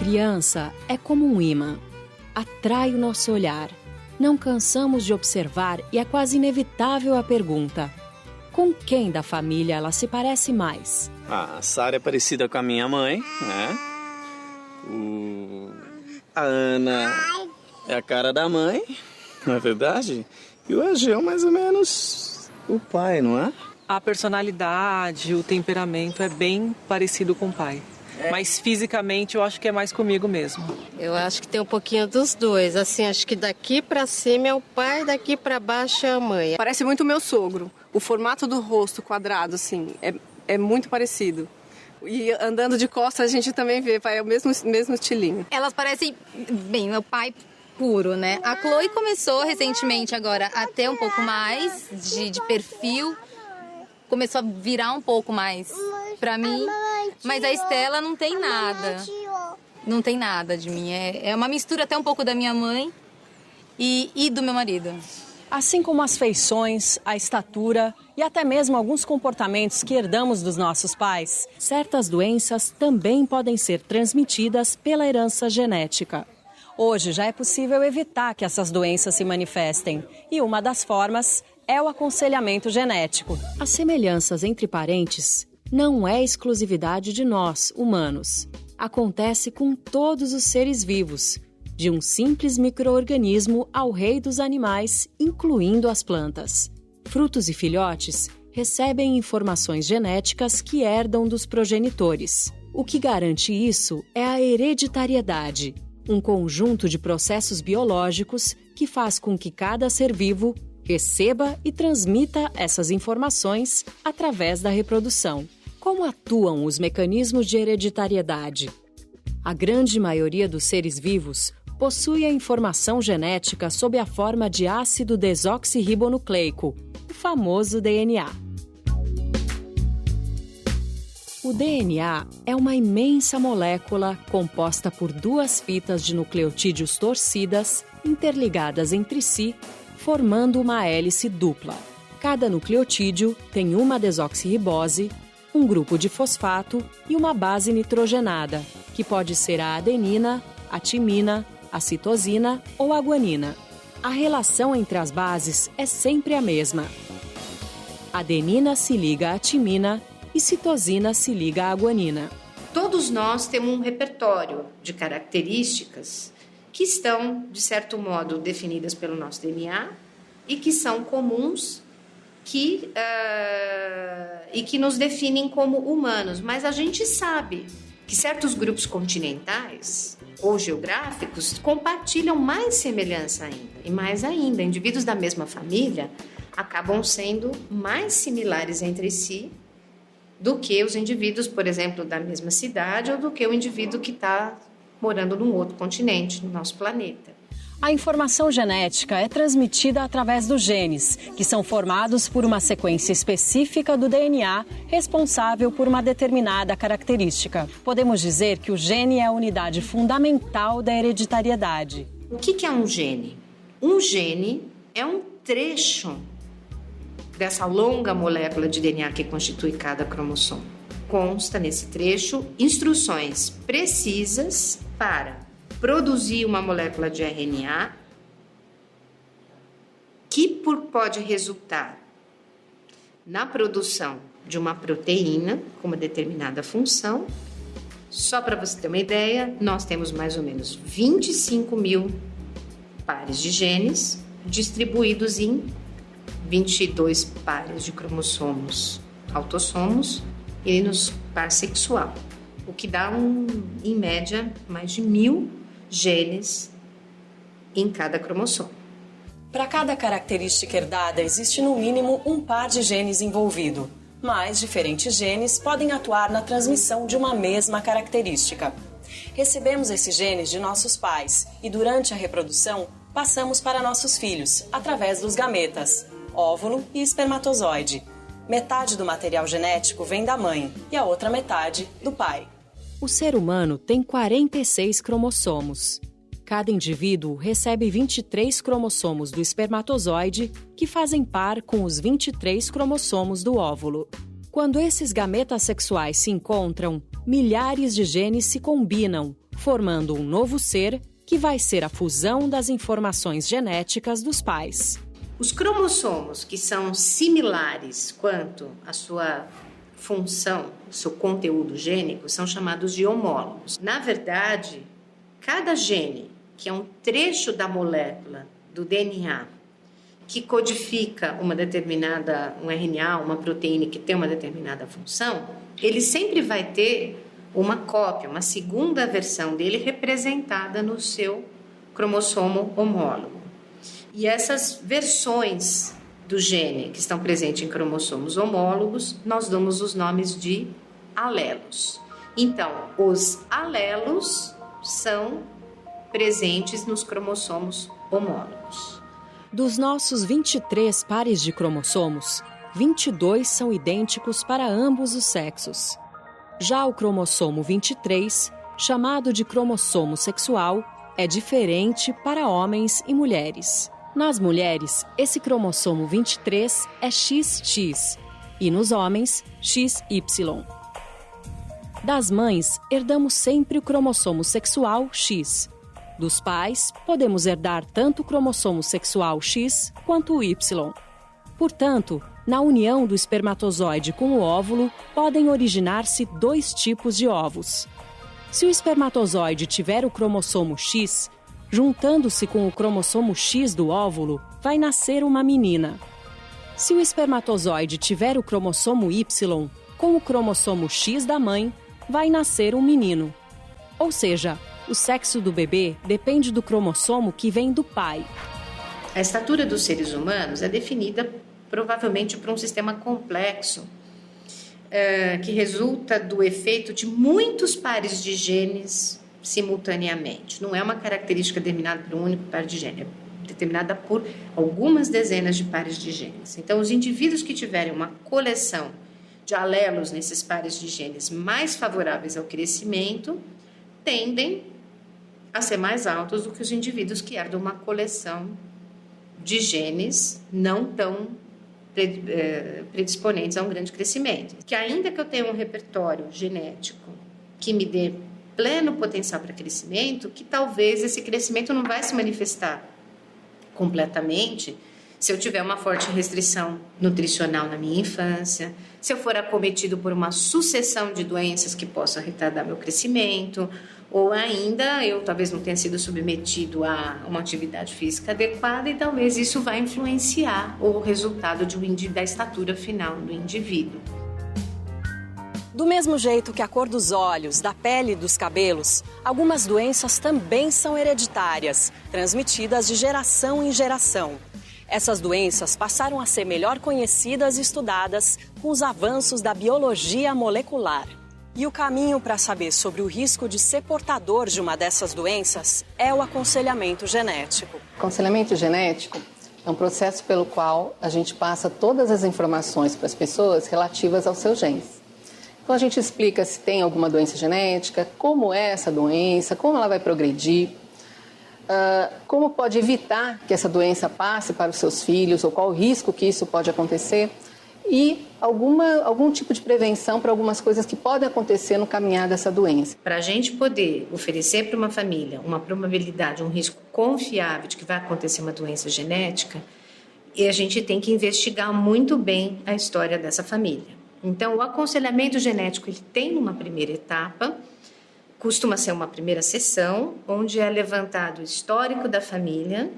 criança é como um imã. Atrai o nosso olhar. Não cansamos de observar e é quase inevitável a pergunta: com quem da família ela se parece mais? A Sara é parecida com a minha mãe, né? A Ana é a cara da mãe, não é verdade? E o Ageu, mais ou menos, o pai, não é? A personalidade, o temperamento é bem parecido com o pai. Mas fisicamente eu acho que é mais comigo mesmo. Eu acho que tem um pouquinho dos dois. Assim, acho que daqui pra cima é o pai, daqui pra baixo é a mãe. Parece muito meu sogro. O formato do rosto quadrado, assim, é muito parecido. E andando de costas a gente também vê, é o mesmo estilinho. Elas parecem, bem, meu pai puro, né? A Chloe começou recentemente agora a ter um pouco mais de perfil. Começou a virar um pouco mais pra mim. Mas a Estela não tem nada. Não tem nada de mim. É uma mistura até um pouco da minha mãe e do meu marido. Assim como as feições, a estatura e até mesmo alguns comportamentos que herdamos dos nossos pais, certas doenças também podem ser transmitidas pela herança genética. Hoje já é possível evitar que essas doenças se manifestem e uma das formas é o aconselhamento genético. As semelhanças entre parentes não é exclusividade de nós, humanos. Acontece com todos os seres vivos, de um simples micro-organismo ao rei dos animais, incluindo as plantas. Frutos e filhotes recebem informações genéticas que herdam dos progenitores. O que garante isso é a hereditariedade, um conjunto de processos biológicos que faz com que cada ser vivo receba e transmita essas informações através da reprodução. Como atuam os mecanismos de hereditariedade? A grande maioria dos seres vivos possui a informação genética sob a forma de ácido desoxirribonucleico, o famoso DNA. O DNA é uma imensa molécula composta por duas fitas de nucleotídeos torcidas, interligadas entre si, formando uma hélice dupla. Cada nucleotídeo tem uma desoxirribose, um grupo de fosfato e uma base nitrogenada, que pode ser a adenina, a timina, a citosina ou a guanina. A relação entre as bases é sempre a mesma. Adenina se liga à timina e citosina se liga à guanina. Todos nós temos um repertório de características que estão, de certo modo, definidas pelo nosso DNA e que são comuns e que nos definem como humanos. Mas a gente sabe que certos grupos continentais ou geográficos compartilham mais semelhança ainda. E mais ainda, indivíduos da mesma família acabam sendo mais similares entre si do que os indivíduos, por exemplo, da mesma cidade ou do que o indivíduo que está morando num outro continente, no nosso planeta. A informação genética é transmitida através dos genes, que são formados por uma sequência específica do DNA responsável por uma determinada característica. Podemos dizer que o gene é a unidade fundamental da hereditariedade. O que é um gene? Um gene é um trecho dessa longa molécula de DNA que constitui cada cromossomo. Consta nesse trecho instruções precisas para produzir uma molécula de RNA que pode resultar na produção de uma proteína com uma determinada função. Só para você ter uma ideia, nós temos mais ou menos 25 mil pares de genes distribuídos em 22 pares de cromossomos autossomos e no par sexual, o que dá, em média, mais de 1000 genes em cada cromossomo. Para cada característica herdada, existe no mínimo um par de genes envolvido, mas diferentes genes podem atuar na transmissão de uma mesma característica. Recebemos esses genes de nossos pais e, durante a reprodução, passamos para nossos filhos, através dos gametas, óvulo e espermatozoide. Metade do material genético vem da mãe e a outra metade do pai. O ser humano tem 46 cromossomos. Cada indivíduo recebe 23 cromossomos do espermatozoide, que fazem par com os 23 cromossomos do óvulo. Quando esses gametas sexuais se encontram, milhares de genes se combinam, formando um novo ser que vai ser a fusão das informações genéticas dos pais. Os cromossomos que são similares quanto à sua função, seu conteúdo gênico, são chamados de homólogos. Na verdade, cada gene, que é um trecho da molécula do DNA, que codifica um RNA, uma proteína que tem uma determinada função, ele sempre vai ter uma cópia, uma segunda versão dele representada no seu cromossomo homólogo. E essas versões do gene que estão presentes em cromossomos homólogos, nós damos os nomes de alelos. Então, os alelos são presentes nos cromossomos homólogos. Dos nossos 23 pares de cromossomos, 22 são idênticos para ambos os sexos. Já o cromossomo 23, chamado de cromossomo sexual, é diferente para homens e mulheres. Nas mulheres, esse cromossomo 23 é XX e nos homens, XY. Das mães, herdamos sempre o cromossomo sexual X. Dos pais, podemos herdar tanto o cromossomo sexual X quanto o Y. Portanto, na união do espermatozoide com o óvulo, podem originar-se 2 tipos de ovos. Se o espermatozoide tiver o cromossomo X, juntando-se com o cromossomo X do óvulo, vai nascer uma menina. Se o espermatozoide tiver o cromossomo Y, com o cromossomo X da mãe, vai nascer um menino. Ou seja, o sexo do bebê depende do cromossomo que vem do pai. A estatura dos seres humanos é definida provavelmente por um sistema complexo que resulta do efeito de muitos pares de genes simultaneamente. Não é uma característica determinada por um único par de genes, é determinada por algumas dezenas de pares de genes. Então, os indivíduos que tiverem uma coleção de alelos nesses pares de genes mais favoráveis ao crescimento tendem a ser mais altos do que os indivíduos que herdam uma coleção de genes não tão predisponentes a um grande crescimento. Que ainda que eu tenha um repertório genético que me dê pleno potencial para crescimento, que talvez esse crescimento não vai se manifestar completamente se eu tiver uma forte restrição nutricional na minha infância, se eu for acometido por uma sucessão de doenças que possam retardar meu crescimento, ou ainda eu talvez não tenha sido submetido a uma atividade física adequada e talvez isso vai influenciar o resultado da estatura final do indivíduo. Do mesmo jeito que a cor dos olhos, da pele e dos cabelos, algumas doenças também são hereditárias, transmitidas de geração em geração. Essas doenças passaram a ser melhor conhecidas e estudadas com os avanços da biologia molecular. E o caminho para saber sobre o risco de ser portador de uma dessas doenças é o aconselhamento genético. O aconselhamento genético é um processo pelo qual a gente passa todas as informações para as pessoas relativas aos seus genes. Então a gente explica se tem alguma doença genética, como é essa doença, como ela vai progredir, como pode evitar que essa doença passe para os seus filhos ou qual o risco que isso pode acontecer e algum tipo de prevenção para algumas coisas que podem acontecer no caminhar dessa doença. Para a gente poder oferecer para uma família uma probabilidade, um risco confiável de que vai acontecer uma doença genética, a gente tem que investigar muito bem a história dessa família. Então, o aconselhamento genético ele tem uma primeira etapa, costuma ser uma primeira sessão, onde é levantado o histórico da família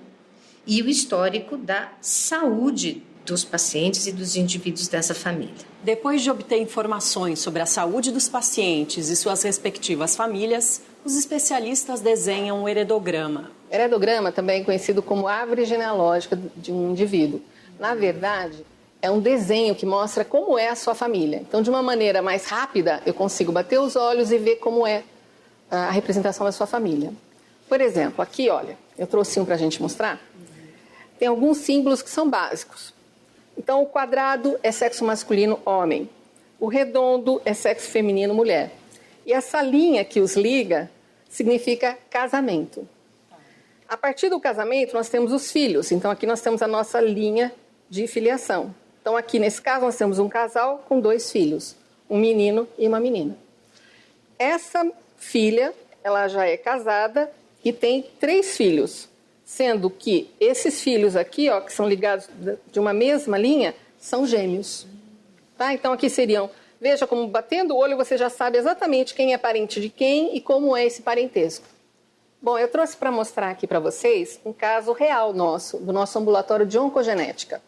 e o histórico da saúde dos pacientes e dos indivíduos dessa família. Depois de obter informações sobre a saúde dos pacientes e suas respectivas famílias, os especialistas desenham um heredograma. Heredograma também é conhecido como árvore genealógica de um indivíduo. Na verdade, é um desenho que mostra como é a sua família. Então, de uma maneira mais rápida, eu consigo bater os olhos e ver como é a representação da sua família. Por exemplo, aqui, olha, eu trouxe um para a gente mostrar. Tem alguns símbolos que são básicos. Então, o quadrado é sexo masculino, homem. O redondo é sexo feminino, mulher. E essa linha que os liga significa casamento. A partir do casamento, nós temos os filhos. Então, aqui nós temos a nossa linha de filiação. Então, aqui nesse caso, nós temos um casal com 2 filhos, um menino e uma menina. Essa filha, ela já é casada e tem 3 filhos, sendo que esses filhos aqui, ó, que são ligados de uma mesma linha, são gêmeos. Tá? Então aqui seriam, veja como batendo o olho você já sabe exatamente quem é parente de quem e como é esse parentesco. Bom, eu trouxe para mostrar aqui para vocês um caso real nosso, do nosso ambulatório de oncogenética.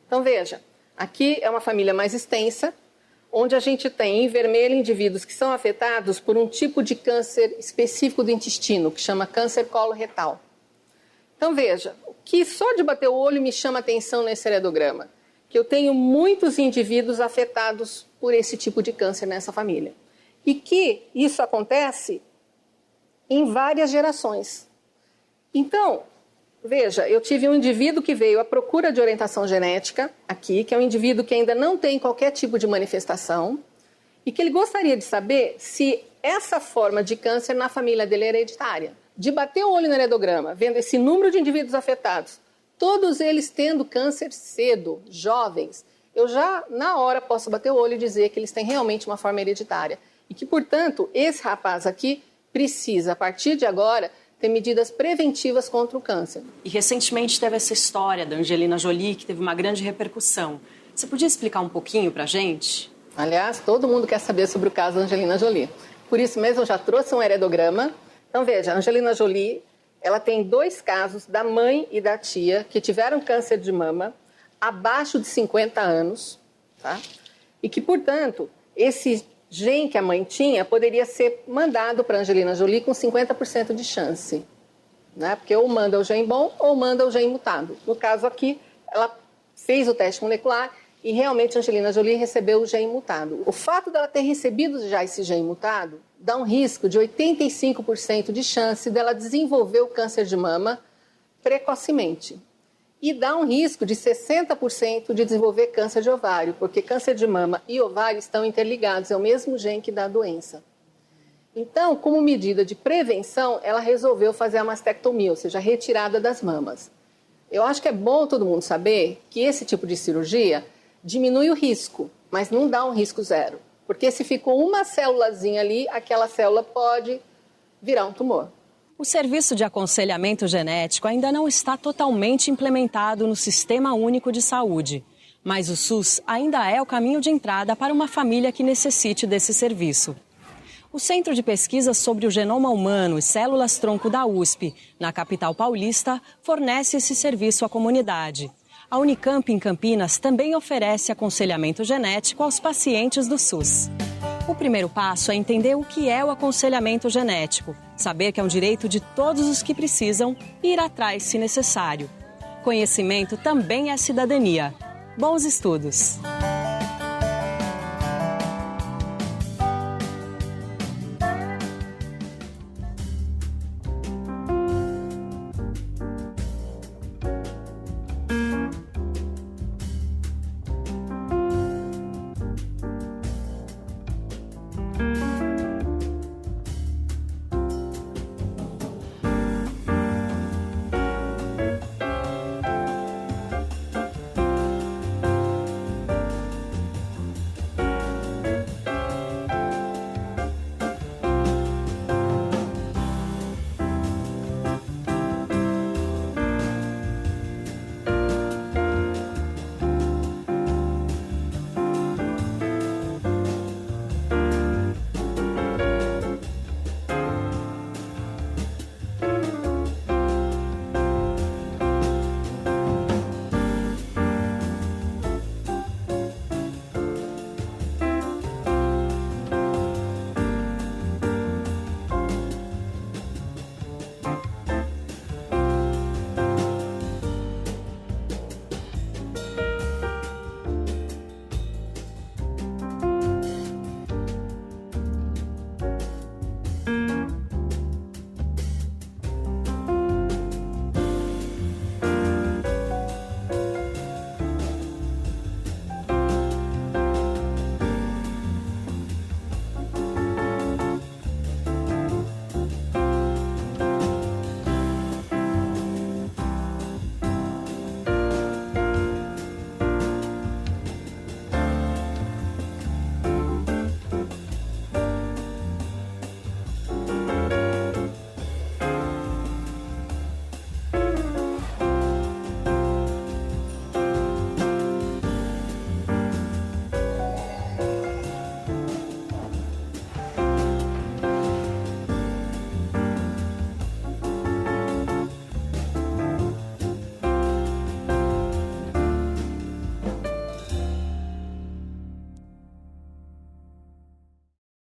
Então veja, aqui é uma família mais extensa, onde a gente tem em vermelho indivíduos que são afetados por um tipo de câncer específico do intestino, que chama câncer coloretal. Então veja, o que só de bater o olho me chama atenção nesse heredograma, que eu tenho muitos indivíduos afetados por esse tipo de câncer nessa família. E que isso acontece em várias gerações. Então, veja, eu tive um indivíduo que veio à procura de orientação genética aqui, que é um indivíduo que ainda não tem qualquer tipo de manifestação e que ele gostaria de saber se essa forma de câncer na família dele é hereditária. De bater o olho no heredograma, vendo esse número de indivíduos afetados, todos eles tendo câncer cedo, jovens, eu já na hora posso bater o olho e dizer que eles têm realmente uma forma hereditária. E que, portanto, esse rapaz aqui precisa, a partir de agora, ter medidas preventivas contra o câncer. E recentemente teve essa história da Angelina Jolie, que teve uma grande repercussão. Você podia explicar um pouquinho pra gente? Aliás, todo mundo quer saber sobre o caso da Angelina Jolie. Por isso mesmo, eu já trouxe um heredograma. Então, veja, a Angelina Jolie, ela tem 2 casos da mãe e da tia que tiveram câncer de mama abaixo de 50 anos, tá? E que, portanto, esse gene que a mãe tinha poderia ser mandado para a Angelina Jolie com 50% de chance, né? Porque ou manda o gene bom ou manda o gene mutado. No caso aqui, ela fez o teste molecular e realmente a Angelina Jolie recebeu o gene mutado. O fato dela ter recebido já esse gene mutado dá um risco de 85% de chance dela desenvolver o câncer de mama precocemente. E dá um risco de 60% de desenvolver câncer de ovário, porque câncer de mama e ovário estão interligados, é o mesmo gene que dá a doença. Então, como medida de prevenção, ela resolveu fazer a mastectomia, ou seja, a retirada das mamas. Eu acho que é bom todo mundo saber que esse tipo de cirurgia diminui o risco, mas não dá um risco zero. Porque se ficou uma célulazinha ali, aquela célula pode virar um tumor. O serviço de aconselhamento genético ainda não está totalmente implementado no Sistema Único de Saúde, mas o SUS ainda é o caminho de entrada para uma família que necessite desse serviço. O Centro de Pesquisas sobre o Genoma Humano e Células-Tronco da USP, na capital paulista, fornece esse serviço à comunidade. A Unicamp, em Campinas, também oferece aconselhamento genético aos pacientes do SUS. O primeiro passo é entender o que é o aconselhamento genético, saber que é um direito de todos os que precisam e ir atrás se necessário. Conhecimento também é cidadania. Bons estudos!